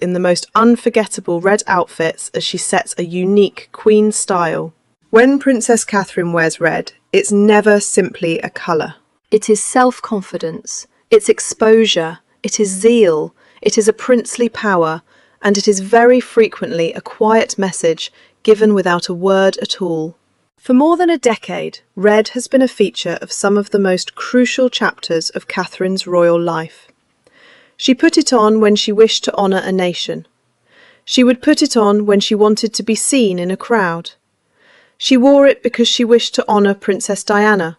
in the most unforgettable red outfits as she sets a unique Queen style. When Princess Catherine wears red, it's never simply a colour. It is self-confidence, it's exposure, it is zeal, it is a princely power, and it is very frequently a quiet message given without a word at all. For more than a decade, red has been a feature of some of the most crucial chapters of Catherine's royal life. She put it on when she wished to honour a nation. She would put it on when she wanted to be seen in a crowd. She wore it because she wished to honour Princess Diana.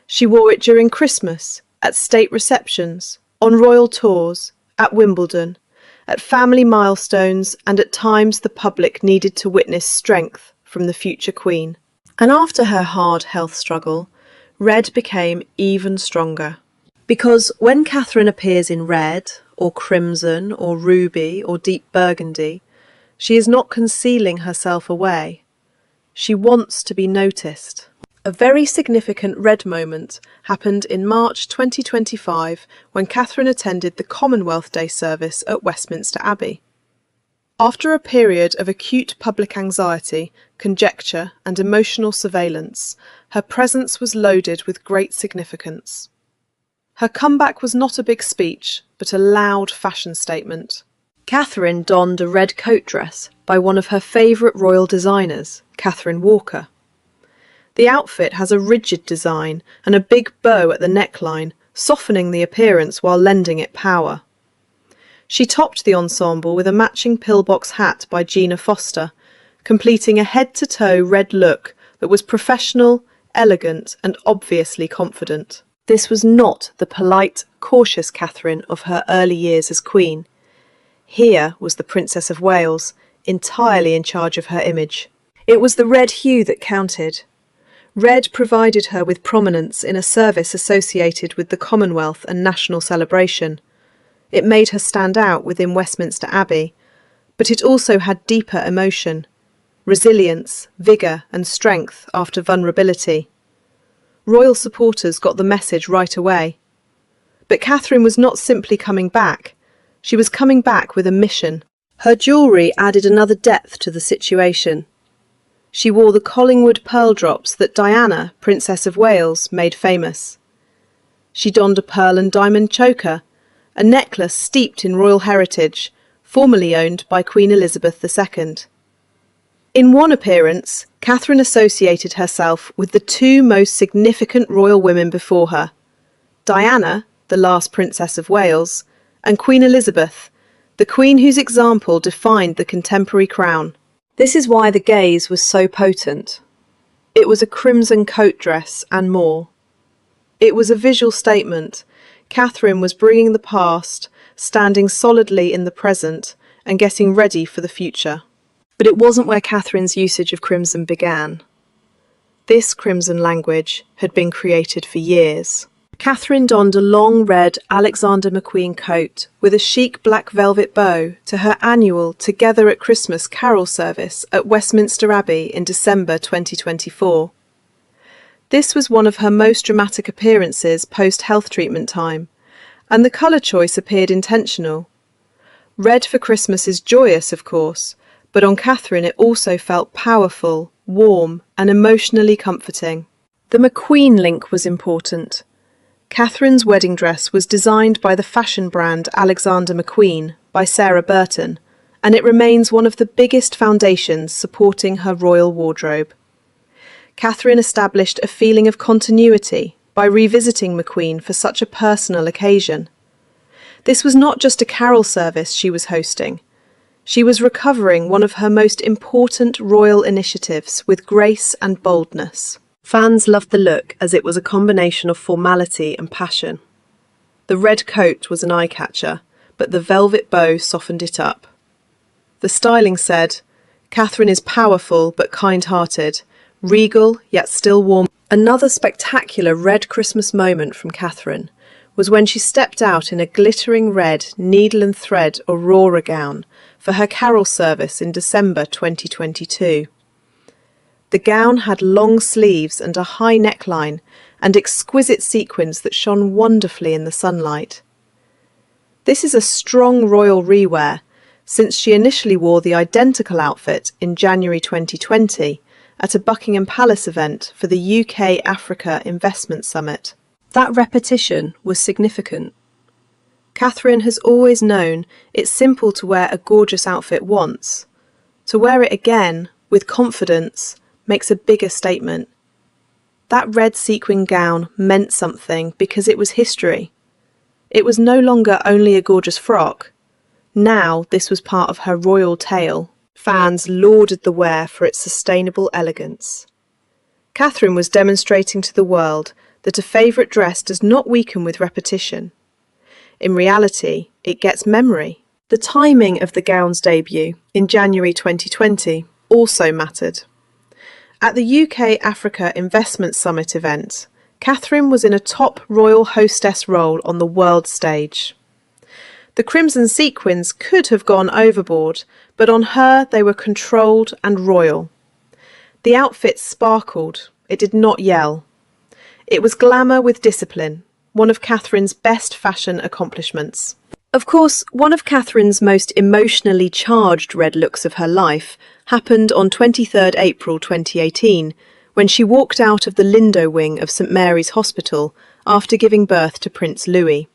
She wore it during Christmas, at state receptions, on royal tours, at Wimbledon, at family milestones, and at times the public needed to witness strength from the future Queen. And after her hard health struggle, red became even stronger. Because when Catherine appears in red, or crimson, or ruby, or deep burgundy, she is not concealing herself away. She wants to be noticed. A very significant red moment happened in March 2025 when Catherine attended the Commonwealth Day service at Westminster Abbey. After a period of acute public anxiety, conjecture, and emotional surveillance, her presence was loaded with great significance. Her comeback was not a big speech, but a loud fashion statement. Catherine donned a red coat dress by one of her favourite royal designers, Catherine Walker. The outfit has a rigid design and a big bow at the neckline, softening the appearance while lending it power. She topped the ensemble with a matching pillbox hat by Gina Foster, completing a head-to-toe red look that was professional, elegant, and obviously confident. This was not the polite, cautious Catherine of her early years as Queen. Here was the Princess of Wales, entirely in charge of her image. It was the red hue that counted. Red provided her with prominence in a service associated with the Commonwealth and national celebration. It made her stand out within Westminster Abbey, but it also had deeper emotion, resilience, vigour and strength after vulnerability. Royal supporters got the message right away. But Catherine was not simply coming back. She was coming back with a mission. Her jewellery added another depth to the situation. She wore the Collingwood pearl drops that Diana, Princess of Wales, made famous. She donned a pearl and diamond choker, a necklace steeped in royal heritage, formerly owned by Queen Elizabeth II. In one appearance, Catherine associated herself with the two most significant royal women before her, Diana, the last Princess of Wales, and Queen Elizabeth, the Queen whose example defined the contemporary crown. This is why the gaze was so potent. It was a crimson coat dress and more. It was a visual statement. Catherine was bringing the past, standing solidly in the present, and getting ready for the future. But it wasn't where Catherine's usage of crimson began. This crimson language had been created for years. Catherine donned a long red Alexander McQueen coat with a chic black velvet bow to her annual Together at Christmas carol service at Westminster Abbey in December 2024. This was one of her most dramatic appearances post-health treatment time, and the colour choice appeared intentional. Red for Christmas is joyous, of course, but on Catherine it also felt powerful, warm, and emotionally comforting. The McQueen link was important. Catherine's wedding dress was designed by the fashion brand Alexander McQueen by Sarah Burton, and it remains one of the biggest foundations supporting her royal wardrobe. Catherine established a feeling of continuity by revisiting McQueen for such a personal occasion. This was not just a carol service she was hosting. She was recovering one of her most important royal initiatives with grace and boldness. Fans loved the look as it was a combination of formality and passion. The red coat was an eye-catcher, but the velvet bow softened it up. The styling said, "Catherine is powerful but kind-hearted, regal yet still warm." Another spectacular red Christmas moment from Catherine was when she stepped out in a glittering red needle and thread aurora gown for her carol service in December 2022. The gown had long sleeves and a high neckline and exquisite sequins that shone wonderfully in the sunlight. This is a strong royal rewear, since she initially wore the identical outfit in January 2020 at a Buckingham Palace event for the UK-Africa Investment Summit. That repetition was significant. Catherine has always known it's simple to wear a gorgeous outfit once. To wear it again, with confidence, makes a bigger statement. That red sequin gown meant something because it was history. It was no longer only a gorgeous frock. Now this was part of her royal tale. Fans lauded the wear for its sustainable elegance. Catherine was demonstrating to the world that a favourite dress does not weaken with repetition. In reality, it gets memory. The timing of the gown's debut in January 2020 also mattered. At the UK Africa Investment Summit event, Catherine was in a top royal hostess role on the world stage. The crimson sequins could have gone overboard, but on her they were controlled and royal. The outfit sparkled, it did not yell. It was glamour with discipline, one of Catherine's best fashion accomplishments. Of course, one of Catherine's most emotionally charged red looks of her life happened on 23rd April 2018, when she walked out of the Lindo wing of St Mary's Hospital after giving birth to Prince Louis.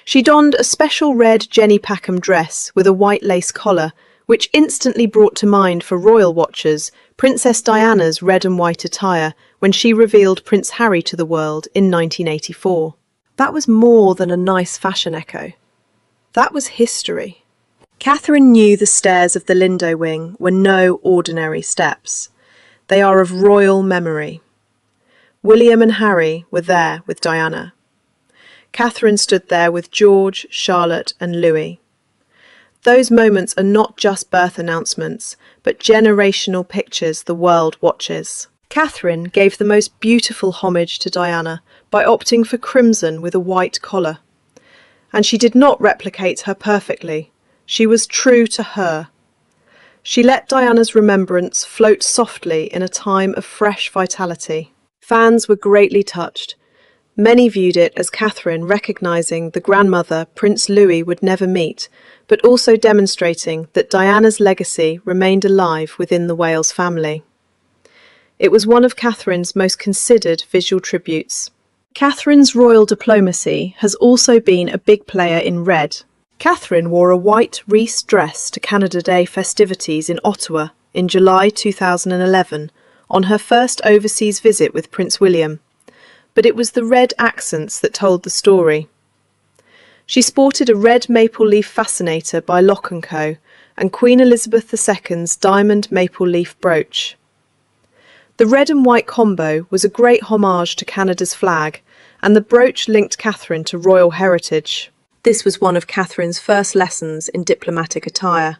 She donned a special red Jenny Packham dress with a white lace collar, which instantly brought to mind for royal watchers Princess Diana's red and white attire when she revealed Prince Harry to the world in 1984. That was more than a nice fashion echo. That was history. Catherine knew the stairs of the Lindo wing were no ordinary steps. They are of royal memory. William and Harry were there with Diana. Catherine stood there with George, Charlotte and Louis. Those moments are not just birth announcements, but generational pictures the world watches. Catherine gave the most beautiful homage to Diana by opting for crimson with a white collar. And she did not replicate her perfectly. She was true to her. She let Diana's remembrance float softly in a time of fresh vitality. Fans were greatly touched. Many viewed it as Catherine recognising the grandmother Prince Louis would never meet, but also demonstrating that Diana's legacy remained alive within the Wales family. It was one of Catherine's most considered visual tributes. Catherine's royal diplomacy has also been a big player in red. Catherine wore a white Reese dress to Canada Day festivities in Ottawa in July 2011 on her first overseas visit with Prince William, but it was the red accents that told the story. She sported a red maple leaf fascinator by Lock & Co. and Queen Elizabeth II's diamond maple leaf brooch. The red and white combo was a great homage to Canada's flag, and the brooch linked Catherine to royal heritage. This was one of Catherine's first lessons in diplomatic attire.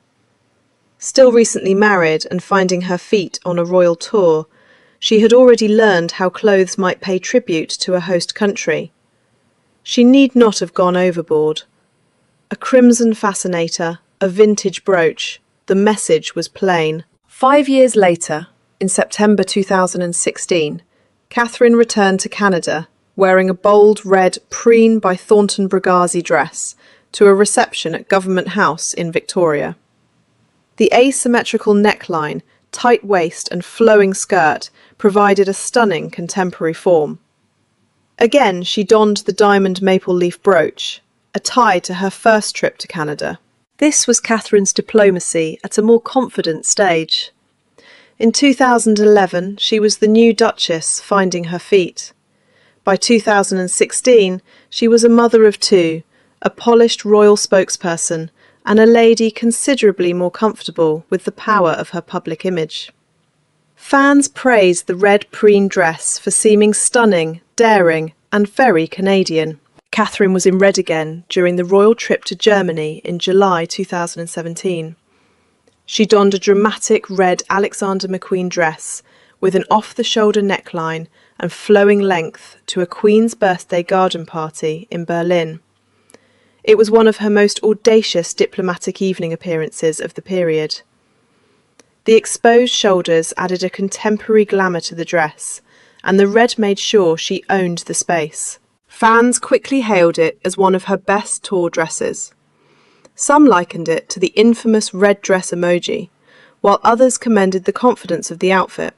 Still recently married and finding her feet on a royal tour, she had already learned how clothes might pay tribute to a host country. She need not have gone overboard. A crimson fascinator, a vintage brooch, the message was plain. 5 years later, in September 2016, Catherine returned to Canada, wearing a bold red Preen by Thornton Bragazi dress to a reception at Government House in Victoria. The asymmetrical neckline, tight waist and flowing skirt provided a stunning contemporary form. Again, she donned the diamond maple leaf brooch, a tie to her first trip to Canada. This was Catherine's diplomacy at a more confident stage. In 2011, she was the new Duchess finding her feet. By 2016, she was a mother of two, a polished royal spokesperson, and a lady considerably more comfortable with the power of her public image. Fans praised the red preen dress for seeming stunning, daring, and very Canadian. Catherine was in red again during the royal trip to Germany in July 2017. She donned a dramatic red Alexander McQueen dress with an off-the-shoulder neckline and flowing length to a Queen's birthday garden party in Berlin. It was one of her most audacious diplomatic evening appearances of the period. The exposed shoulders added a contemporary glamour to the dress, and the red made sure she owned the space. Fans quickly hailed it as one of her best tour dresses. Some likened it to the infamous red dress emoji, while others commended the confidence of the outfit.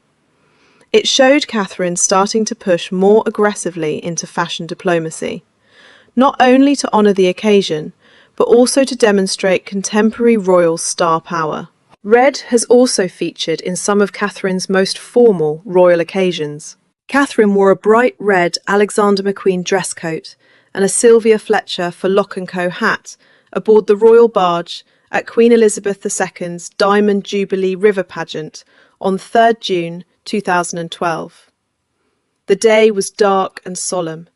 It showed Catherine starting to push more aggressively into fashion diplomacy, not only to honour the occasion, but also to demonstrate contemporary royal star power. Red has also featured in some of Catherine's most formal royal occasions. Catherine wore a bright red Alexander McQueen dress coat and a Sylvia Fletcher for Lock & Co hat aboard the royal barge at Queen Elizabeth II's Diamond Jubilee River pageant on 3rd June 2012. The day was dark and solemn,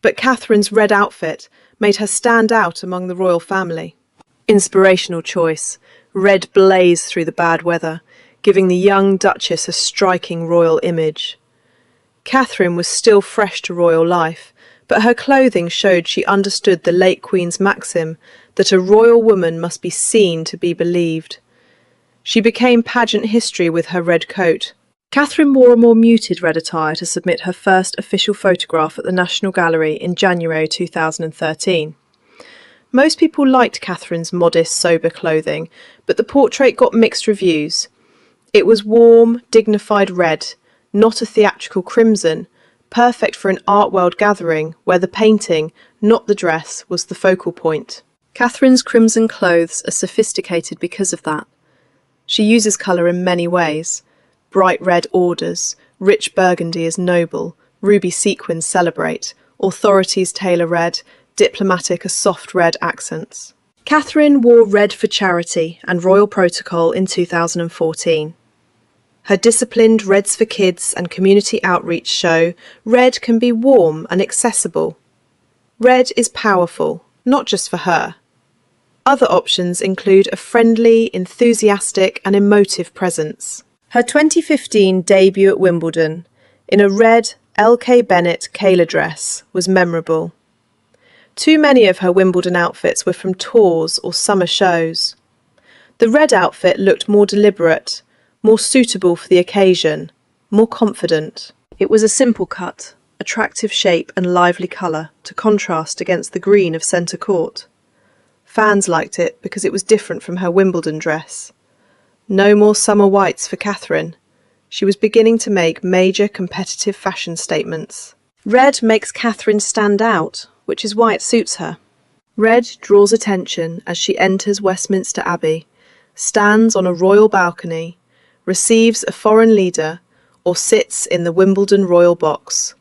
but Catherine's red outfit made her stand out among the royal family. Inspirational choice, red blazed through the bad weather, giving the young Duchess a striking royal image. Catherine was still fresh to royal life, but her clothing showed she understood the late Queen's maxim that a royal woman must be seen to be believed. She became pageant history with her red coat. Catherine wore a more muted red attire to submit her first official photograph at the National Gallery in January 2013. Most people liked Catherine's modest, sober clothing, but the portrait got mixed reviews. It was warm, dignified red, not a theatrical crimson, perfect for an art world gathering where the painting, not the dress, was the focal point. Catherine's crimson clothes are sophisticated because of that. She uses colour in many ways. Bright red orders, rich burgundy is noble, ruby sequins celebrate, authorities tailor red, diplomatic are soft red accents. Catherine wore red for charity and royal protocol in 2014. Her disciplined Reds for Kids and community outreach show red can be warm and accessible. Red is powerful, not just for her. Other options include a friendly, enthusiastic and emotive presence. Her 2015 debut at Wimbledon, in a red L.K. Bennett Kayla dress, was memorable. Too many of her Wimbledon outfits were from tours or summer shows. The red outfit looked more deliberate, more suitable for the occasion, more confident. It was a simple cut, attractive shape and lively colour to contrast against the green of centre court. Fans liked it because it was different from her Wimbledon dress. No more summer whites for Catherine. She was beginning to make major competitive fashion statements. Red makes Catherine stand out, which is why it suits her. Red draws attention as she enters Westminster Abbey, stands on a royal balcony, receives a foreign leader, or sits in the Wimbledon royal box.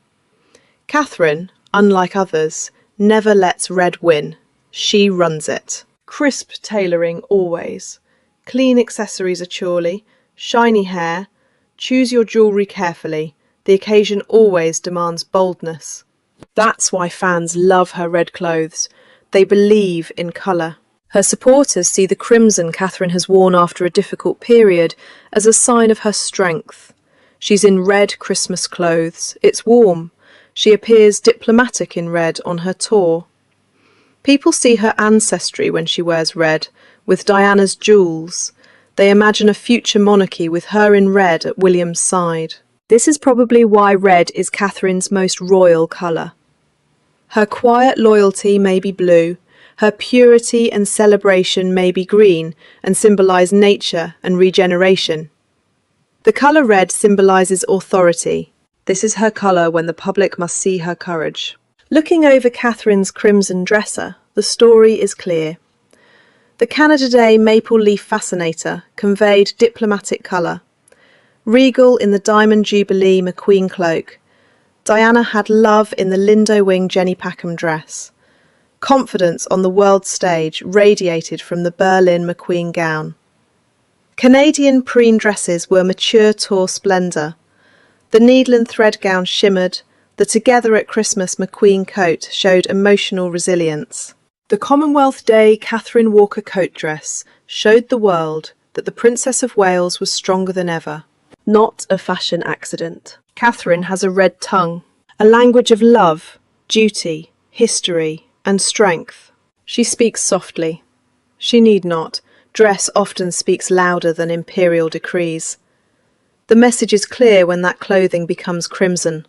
Catherine, unlike others, never lets red win. She runs it. Crisp tailoring always. Clean accessories achurely, shiny hair. Choose your jewellery carefully. The occasion always demands boldness. That's why fans love her red clothes. They believe in colour. Her supporters see the crimson Catherine has worn after a difficult period as a sign of her strength. She's in red Christmas clothes. It's warm. She appears diplomatic in red on her tour. People see her ancestry when she wears red, with Diana's jewels. They imagine a future monarchy with her in red at William's side. This is probably why red is Catherine's most royal colour. Her quiet loyalty may be blue, her purity and celebration may be green and symbolise nature and regeneration. The colour red symbolises authority. This is her colour when the public must see her courage. Looking over Catherine's crimson dresser, the story is clear. The Canada Day Maple Leaf Fascinator conveyed diplomatic colour. Regal in the Diamond Jubilee McQueen cloak, Diana had love in the Lindo Wing Jenny Packham dress. Confidence on the world stage radiated from the Berlin McQueen gown. Canadian preen dresses were mature tour splendour. The needle and thread gown shimmered. The Together at Christmas McQueen coat showed emotional resilience. The Commonwealth Day Catherine Walker coat dress showed the world that the Princess of Wales was stronger than ever. Not a fashion accident. Catherine has a red tongue, a language of love, duty, history, and strength. She speaks softly. She need not. Dress often speaks louder than imperial decrees. The message is clear when that clothing becomes crimson.